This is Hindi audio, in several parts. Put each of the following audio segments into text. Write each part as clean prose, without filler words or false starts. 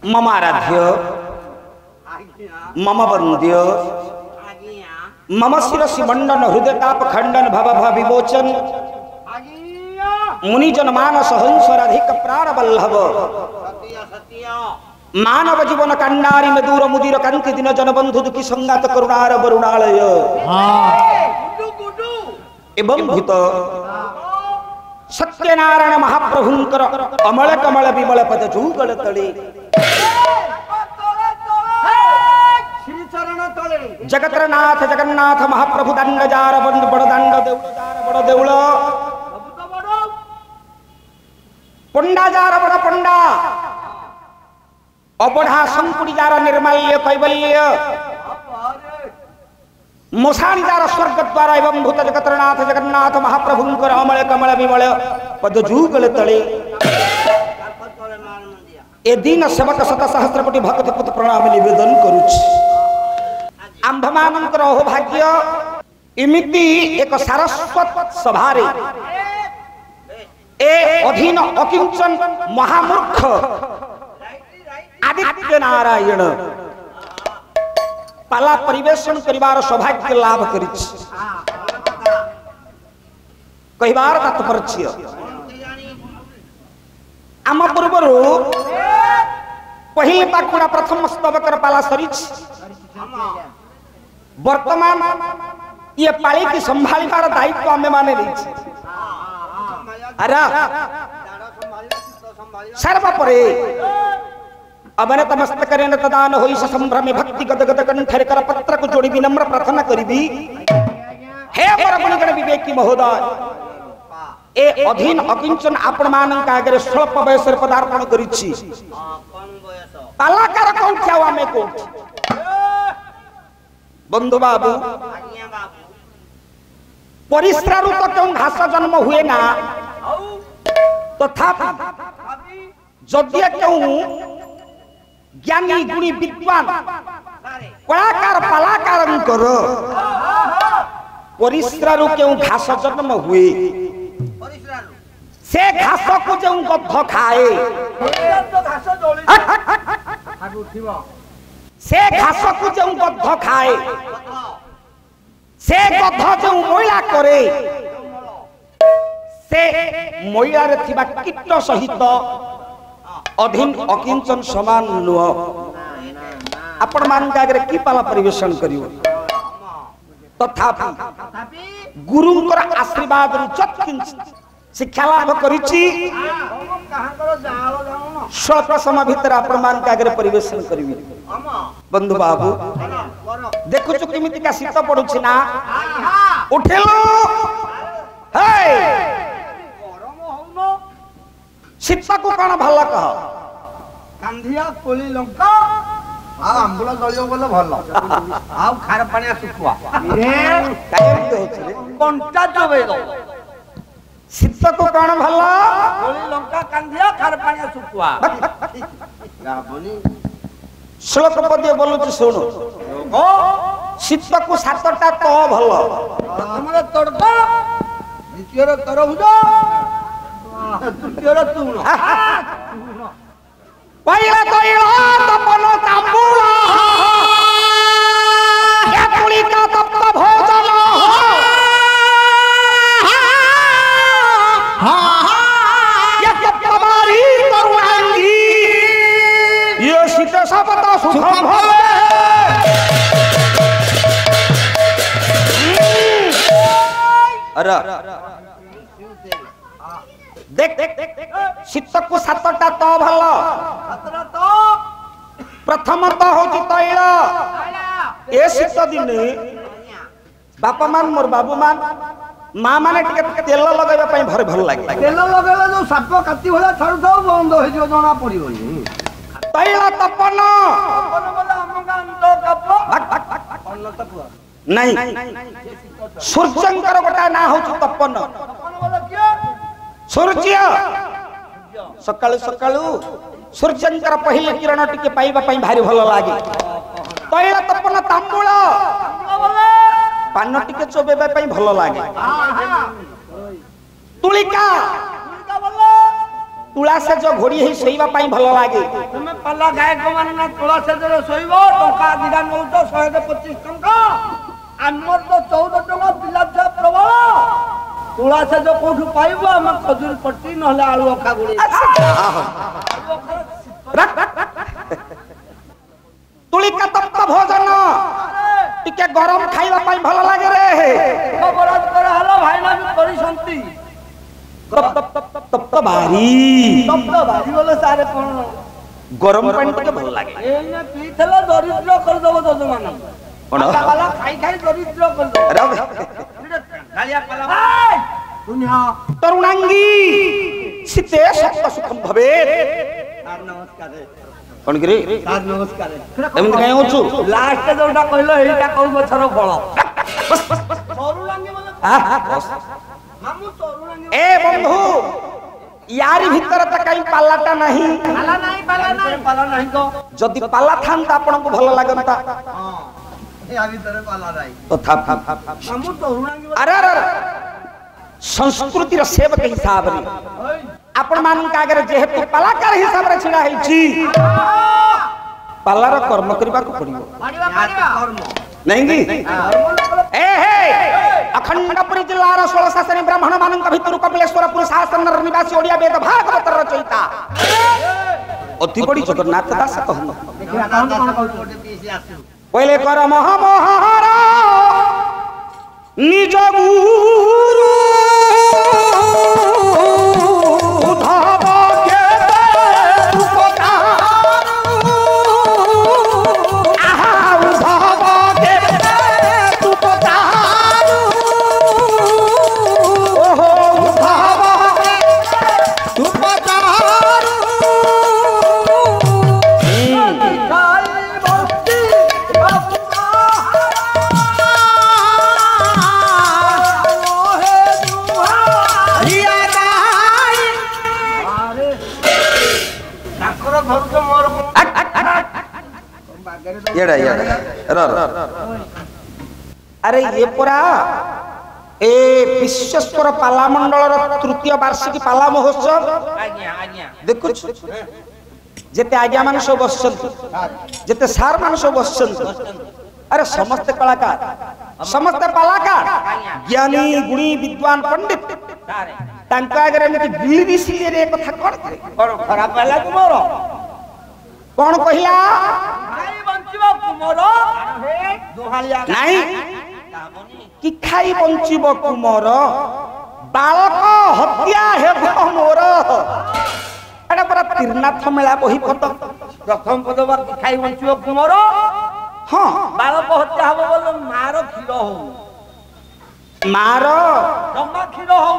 मम आराध्य मम वंद्य मम शिरसि मंडन हृदय ताप खंडन भव भव विमोचन मुनिजन मानस हंस राधिक प्राण वल्लभ मानव जीवन कंडारी में दूर मुदिर कांति दिन जन बंधु दुखी संगात करुणार वरुणालय एवं भूत सत्यनारायण महाप्रभुंकर अमल कमल विमल पद जुगल तले जगतनाथ जगन्नाथ महाप्रभु दंड जार बंद बड़ दंड बड़ देउल पंडा जार बड़ पंडा अबढ़ा संकुड़ी जार निर्माल्य कैवल्य मोसाणी जार स्वर्ग द्वार एवं भूत जगतनाथ जगन्नाथ महाप्रभुंकर अमल कमल विमल पद जुगल तले ए दिन सेवक शत सहस्र कोटि भक्त पुत प्रणाम निवेदन करुछि। आंभमानंकर अहोभाग्य इमिति एक सारस्वत सभारे ए अधीन अकिंचन महामूर्ख आदित्य नारायण पाला परिवेशन करिवार सौभाग्य लाभ करिछि। कहिबार तात्पर्य आम पूर्वरु पहिल पाखुड़ा प्रथम स्तबकर पाला सरिछि। वर्तमान ये पाली की संभालिबार दायित्व आमे माने रहिछि। अरे सर्व परे अवनत मस्तक करेन तदान होई संभ्रमे भक्ति गद गद कंठरे कर पत्र को जोड़ी विनम्र प्रार्थना करिबी। हे परगुणगण विवेकी महोदय ए अधीन अकिंचन आपण मानक आगे स्वल्प वयस पदार्पण करिछि। पालाकार कौन क्या आमे को बंधु बाबू परिश्रारु तो क्यों घास जन्म हुए ना तथापि जदि क्यों ज्ञानी गुणी विद्वान कलाकार पालाकार परिश्रारु क्यों घास जन्म हुए से घास को जो गध खाए से घास को जो गध खाए से गध जो मैला करे से मैला रे थिबा कीट सहित अधीन अकिंचन समान नुह आपण मान आगे की पाला परिवेशन करियो। तथापि गुरुंकर आशीर्वाद शिक्षा लाभ करिछि स्वल्प समय भीतर आपण मान आगे परिवेशन करिवि। बंधु बाबू देखु छु किमिति का शीत पडुछि ना उठेलो हे शीत को कोन भल कह कांधिया कोली लंका आ आंबुल जळियो बोले भल आ खार पानिया सुखुआ रे कायम होछ रे कोनटा चबे दो शीत को कोन भल कोली लंका कांधिया खार पानिया सुखुआ राबनी श्लोक पद्य बोलुछि सुनो ओ शीत को सातटा तो भल प्रथम रे तड़का द्वितीय रे तरभुज तृतीय रे तुण पहिला तैला तपन तांबूला या कुलिका तप्त भोजन या तप्तमारी तरुणांगी ये शीत सपत सुखम भवे अरे देख शीत को सातटा तो भल प्रथम तो होची तैल ए शीत दिन बापा मान मोर बाबू मान मां माने टिके तेल लगाइबा पई भर भल लागे तेल लगाइला जो साप काटी होला छाडू तो बंद हो जो जना पड़िबनी तैल तपन बोले हमका अंत कप अन्न तपुआ नहीं सूर्यंकर गोटा ना होची तपन बोले के सूर्य सकाळु सकाळु सूर्यंकर पहिले किरण टिके पाइबा पई भारी भल लागे तैल तपन तांबूल पान टिके चोबेबा पई भल लागे तुलिका तुला से जो घोड़ी है सोईबा पाई भल लागे तुमे पाला गायक माने ना तुला से जो सोईबो टका दिगा नौ तो 125 टका हमर तो 14 टका बिला से प्रबल तुला से जो कोठु पाइबो हम खजूर पट्टी नहले आलू अखा गुड़ी तुली का तप्त भोजन टिके गरम खाइबा पाई भल लागे रे खबर कर हलो भाई ना भी करी संती तप्त भारी बोले सारे कौन गरम पानी टिके भल लागे एने पीथला दरिद्र कर दबो जजमान कोन वाला खाई खाई दरिद्र कर दो अरे गालिया कला दुनिया तरुणांगी सीते सत्य सुखम भवे सर नमस्कार कोन गिरी सर नमस्कार एमन काई होछु लास्ट जोटा कहलो एटा कौ बछर फळ तरुणांगी बोले मामू तरुणांगी ए बंधु यारी भीतर त काई पालाटा नहीं पाला नहीं तो जदि पाला थांता आपन को भल लागंता हां ए आ भीतर पाला नाही तो था मामू तरुणांगी अरे अरे संस्कृति रो सेवक हिसाब रे आपण मान का अगर जेहेतु कलाकार हिसाब रे छिड़ा है छी पालार कर्म करबा को पड़ियो कर्म नहीं की ए हे अखंडपुरी जिल्लार 16 शासनी ब्राह्मण मानक भितर कपिलेश्वरपुर शासन निवासी ओडिया वेद भागवत रचयिता अति बड़ी जगन्नाथ दास कहन पहले कर महामहारा निज गुरु उद्धव के उपकार आहा उद्धव के उपकार ओहो उद्धव के उपकार येड़ा अरे ये पूरा ए विश्वेश्वर पाला मंडल तृतीय वार्षिक पाला महोत्सव देखु जेते आज्ञा मान सब बसछन जेते सार मान सब बसछन अरे समस्त कलाकार समस्त कलाकार ज्ञानी गुणी विद्वान पंडित तांका अगर एमति बिली सिले रे कथा कोन खराब लागला तुमरो कोन कहिला भाई बंचिबो कुमरो दोहालिया नहीं कि खाई बंचिबो कुमर बालक हत्या हेबो मोर एटा पर तीरनाथ मेला बही पद प्रथम पद बा खाई बंचिबो कुमरो हां बालक हत्या हबो बोल मारो खिरो हो मारो जम्मा खिरो हो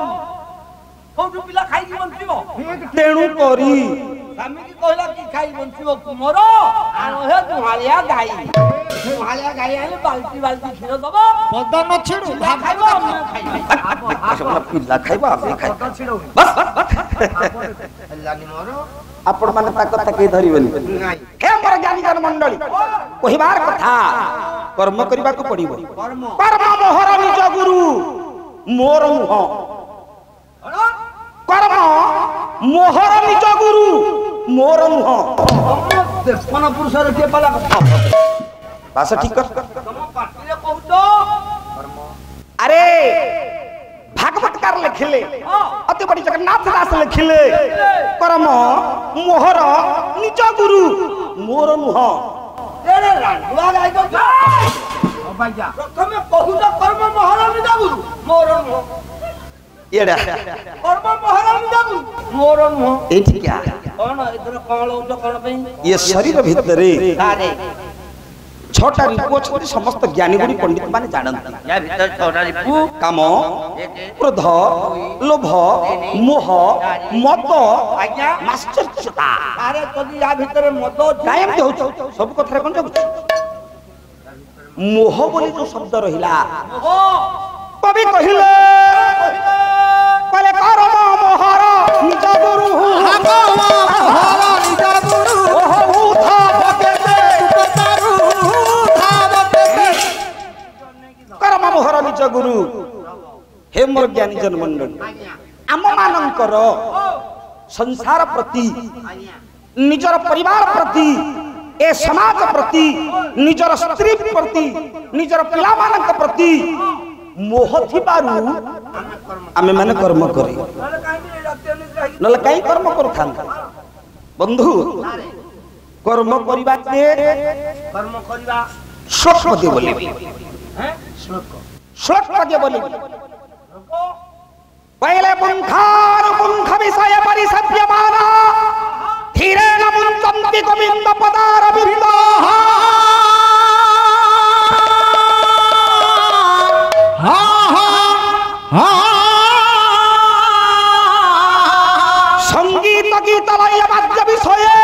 कोठु पिला खाई की बंचिबो तेणु करी स्वामी की कहला कि खाई बंचिबो कुमरो आनो हे दुहालिया गाई आले बाल्टी बाल्टी खिरो दबो पद न छिडू खाइबो हम खाइबो पिल्ला खाइबो आपे खाइबो छिडू बस लानी मोरो आपण माने ता कथा के धरिबनी नाही हे मोर ज्ञानी जन मंडली कहिबार कथा कर्म करबा को पड़िबो कर्म कर्म मोहर निज गुरु मोर मुह कर्म मोहर निज गुरु मोर मुह देवपन पुरुष रे के पाला बास ठीक कर तम पाटी रे कहतो कर्म अरे भागवतकार लिखिले अति बड़ी जगन्नाथ दास लिखिले कर्म मोहर निज गुरु मोर मुह एरे रांडुआ गाई दो ओ भाईया प्रथमे कहूत कर्म मोहर निज गुरु मोर मुह एडा कर्म मोहर निज गुरु मोर मुह ए ठीक है कोन इधर कोन होतो कोन पे ये शरीर भितरे कारे छटा रिपु अछि समस्त ज्ञानी गुणी पंडित माने जानନ୍ତି या भीतर छोटा रिपु काम क्रोध लोभ मोह मद आज्ञा माश्चर्यता अरे तोदी या भीतर मद कायम के होछ सब कथरे कोन जाउछ मोह बोली जो शब्द रहिला ओ कवि कहिले कले कर्म मोहर निज गुरु मोहर निज गुरु ओह उठा बके उपतारु उठा बके कर्म मोहर निज गुरु हे मोर ज्ञानी जन मंडल आम मानकर संसार प्रति निजर परिवार प्रति ए समाज प्रति निजर स्त्री प्रति निजर पिला मानक प्रति मोह थिबारु आमे माने कर्म करी नले काई कर्म करथान बंधु कर्म करिबा श्लोक पदे बोली श्लोक पदे बोली पहले पुंखार पुंख विषय परिसत्यमाना धीरेण मुञ्चन्ति गोविन्द पदारविन्दाः संगीत गीत लय वाद्य विषये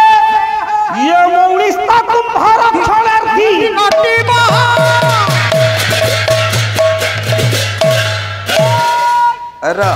ये मौलिस्ता कुम्भार क्षणार्थी अरे